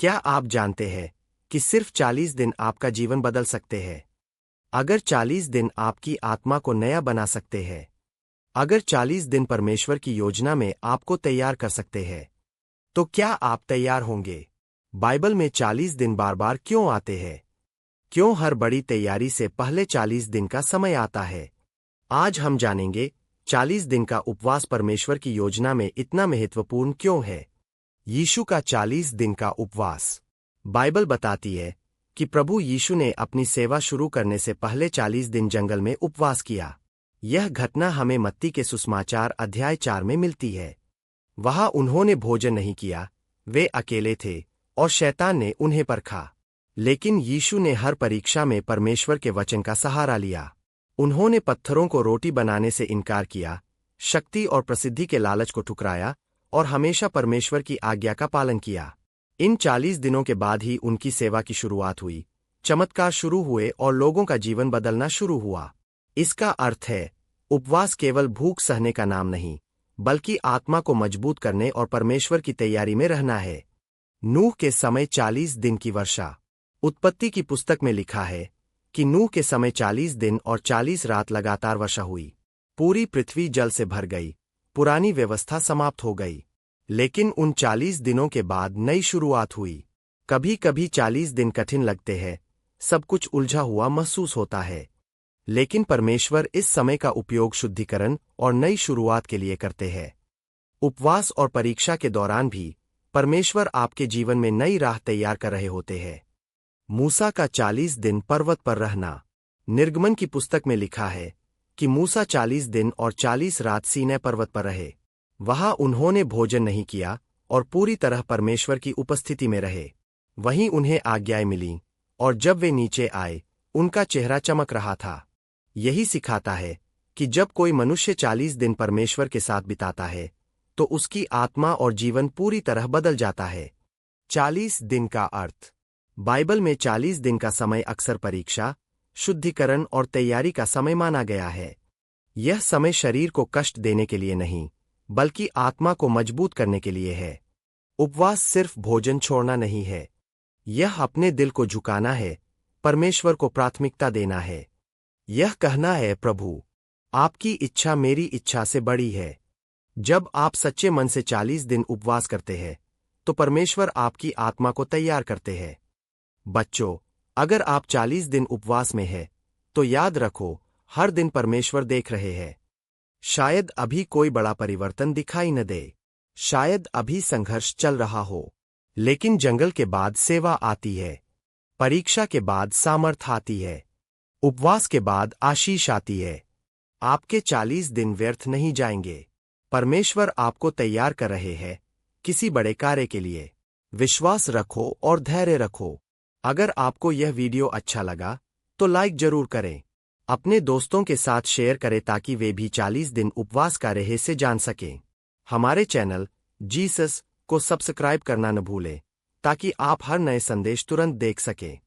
क्या आप जानते हैं कि सिर्फ 40 दिन आपका जीवन बदल सकते हैं? अगर 40 दिन आपकी आत्मा को नया बना सकते हैं, अगर 40 दिन परमेश्वर की योजना में आपको तैयार कर सकते हैं, तो क्या आप तैयार होंगे? बाइबल में 40 दिन बार बार क्यों आते हैं? क्यों हर बड़ी तैयारी से पहले 40 दिन का समय आता है? आज हम जानेंगे 40 दिन का उपवास परमेश्वर की योजना में इतना महत्वपूर्ण क्यों है। यीशु का 40 दिन का उपवास। बाइबल बताती है कि प्रभु यीशु ने अपनी सेवा शुरू करने से पहले 40 दिन जंगल में उपवास किया। यह घटना हमें मत्ती के सुसमाचार अध्याय 4 में मिलती है। वहां उन्होंने भोजन नहीं किया, वे अकेले थे और शैतान ने उन्हें परखा। लेकिन यीशु ने हर परीक्षा में परमेश्वर के वचन का सहारा लिया। उन्होंने पत्थरों को रोटी बनाने से इनकार किया, शक्ति और प्रसिद्धि के लालच को ठुकराया और हमेशा परमेश्वर की आज्ञा का पालन किया। इन 40 दिनों के बाद ही उनकी सेवा की शुरुआत हुई, चमत्कार शुरू हुए और लोगों का जीवन बदलना शुरू हुआ। इसका अर्थ है, उपवास केवल भूख सहने का नाम नहीं, बल्कि आत्मा को मजबूत करने और परमेश्वर की तैयारी में रहना है। नूह के समय 40 दिन की वर्षा। उत्पत्ति की पुस्तक में लिखा है कि नूह के समय 40 दिन और 40 रात लगातार वर्षा हुई। पूरी पृथ्वी जल से भर गई, पुरानी व्यवस्था समाप्त हो गई। लेकिन उन 40 दिनों के बाद नई शुरुआत हुई। कभी कभी 40 दिन कठिन लगते हैं, सब कुछ उलझा हुआ महसूस होता है। लेकिन परमेश्वर इस समय का उपयोग शुद्धिकरण और नई शुरुआत के लिए करते हैं। उपवास और परीक्षा के दौरान भी परमेश्वर आपके जीवन में नई राह तैयार कर रहे होते हैं। मूसा का 40 दिन पर्वत पर रहना। निर्गमन की पुस्तक में लिखा है कि मूसा 40 दिन और 40 रात सीनै पर्वत पर रहे। वहां उन्होंने भोजन नहीं किया और पूरी तरह परमेश्वर की उपस्थिति में रहे। वहीं उन्हें आज्ञाएं मिलीं और जब वे नीचे आए, उनका चेहरा चमक रहा था। यही सिखाता है कि जब कोई मनुष्य 40 दिन परमेश्वर के साथ बिताता है, तो उसकी आत्मा और जीवन पूरी तरह बदल जाता है। 40 दिन का अर्थ। बाइबल में 40 दिन का समय अक्सर परीक्षा, शुद्धिकरण और तैयारी का समय माना गया है। यह समय शरीर को कष्ट देने के लिए नहीं, बल्कि आत्मा को मजबूत करने के लिए है। उपवास सिर्फ भोजन छोड़ना नहीं है, यह अपने दिल को झुकाना है, परमेश्वर को प्राथमिकता देना है। यह कहना है, प्रभु, आपकी इच्छा मेरी इच्छा से बड़ी है। जब आप सच्चे मन से 40 दिन उपवास करते हैं, तो परमेश्वर आपकी आत्मा को तैयार करते हैं। बच्चों, अगर आप 40 दिन उपवास में हैं, तो याद रखो, हर दिन परमेश्वर देख रहे हैं। शायद अभी कोई बड़ा परिवर्तन दिखाई न दे, शायद अभी संघर्ष चल रहा हो, लेकिन जंगल के बाद सेवा आती है, परीक्षा के बाद सामर्थ आती है, उपवास के बाद आशीष आती है। आपके 40 दिन व्यर्थ नहीं जाएंगे। परमेश्वर आपको तैयार कर रहे हैं किसी बड़े कार्य के लिए। विश्वास रखो और धैर्य रखो। अगर आपको यह वीडियो अच्छा लगा, तो लाइक जरूर करें। अपने दोस्तों के साथ शेयर करें ताकि वे भी 40 दिन उपवास का रहस्य जान सकें। हमारे चैनल जीसस को सब्सक्राइब करना न भूलें, ताकि आप हर नए संदेश तुरंत देख सकें।